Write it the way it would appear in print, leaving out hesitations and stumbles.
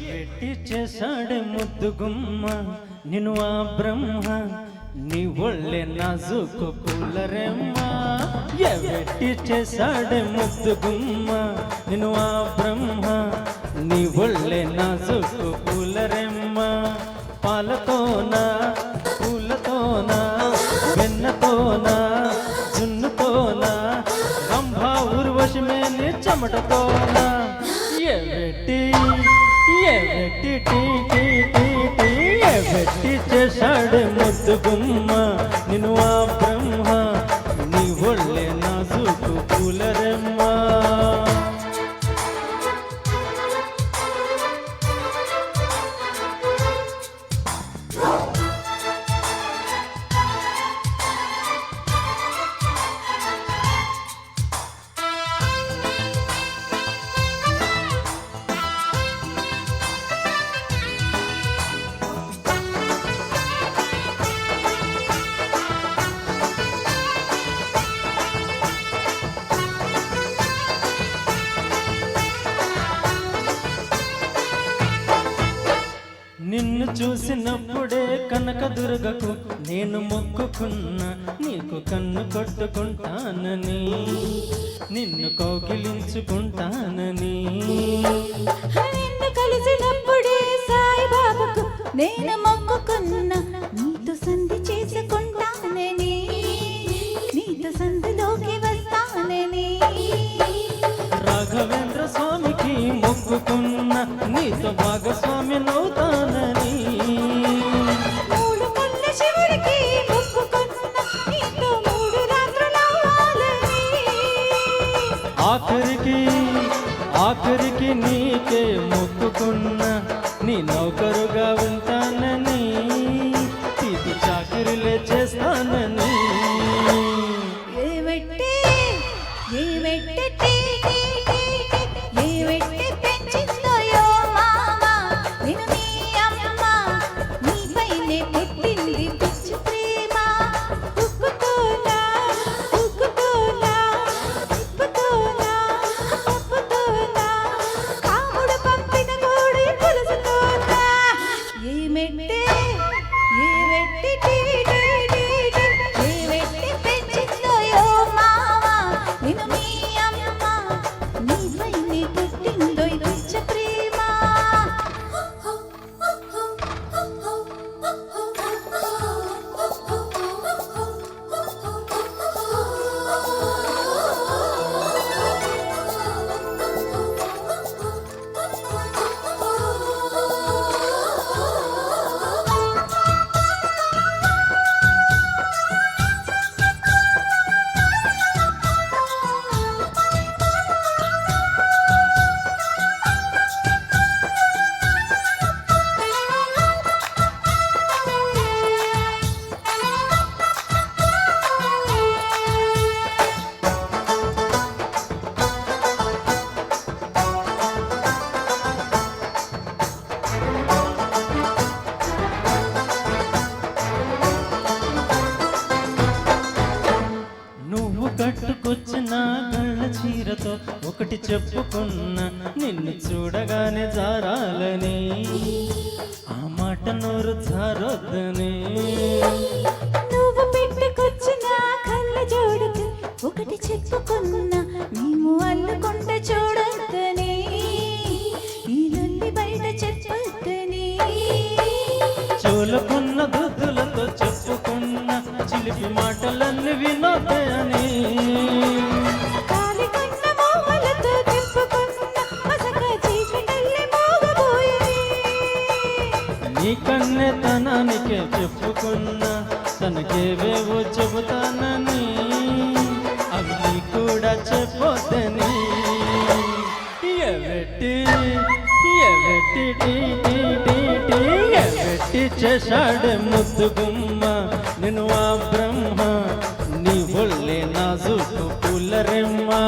వెట్టి చేశాడే ముద్దు గుమ్మ నిన్ను ఆ బ్రహ్మ నీ ఒళ్ళే నాజుకు కూలరెమ్మ వెట్టి చేశాడే ముద్దు గుమ్మ నిన్ను ఆ బ్రహ్మ నీ ఒళ్ళే నాజుకు కూలరెమ్మ పాలతోనా పూలతోనా వెన్నతోనా జున్నుతోనా రంభా ఊర్వశమే నీ చెమటతోనా వెట్టి చేశాడు ముద్దు గుమ్మ నిన్ను ఆ బ్రహ్మ నీ ఒళ్ళే నాజుకు పూలరెమ్మ నిన్ను చూసినప్పుడే కనకదుర్గకు నేను మొక్కుకున్నా నీకు కన్ను కొట్టుకుంటానని నిన్ను కౌగిలించుకుంటానని నిన్ను కలిసినప్పుడే సాయిబాబాకు నేను మొక్కుకున్నా నీతో సంధి చేసుకుంటానని నీతో సంధిలోకి వస్తానని రాఘవేంద్ర స్వామికి మొక్కుకున్నా నీతో భాగస్వామి నవ్వుతానని మూడు కళ్ళ శివుడికి మొక్కుకున్నా నీతో మూడు రాత్రులవ్వాలని ఆఖరికి నీకే మొక్కుకున్నా నీ నౌకరుగా ఉంటానని తీపి చాకిరిలే చేస్తానని కట్టుకొచ్చిన కళ్ళ చీరతో ఒకటి చెప్పుకున్నా నిన్ను చూడగానే జారాలని ఆ మాట నోరు జారొద్దని నువ్వు పెట్టుకొచ్చిన కళ్ళ జోడుకు ఒకటి చెప్పుకున్నా మేము అల్లుకుంట చూడొద్దని ఈ లొల్లి బయట చెప్పొద్దని చూలుకున్న దుద్దులతో చెప్పుకున్న చిలిపి మాటలన్నీ వినొద్దని నీ కన్నెతనానికే చెప్పుకున్నా తనకేవేవో చెబుతానని అవి నీ కూడా చెప్పొద్దని ఎవ్వెట్టి చేశాడే ముద్దు గుమ్మ నిన్ను అమ్మా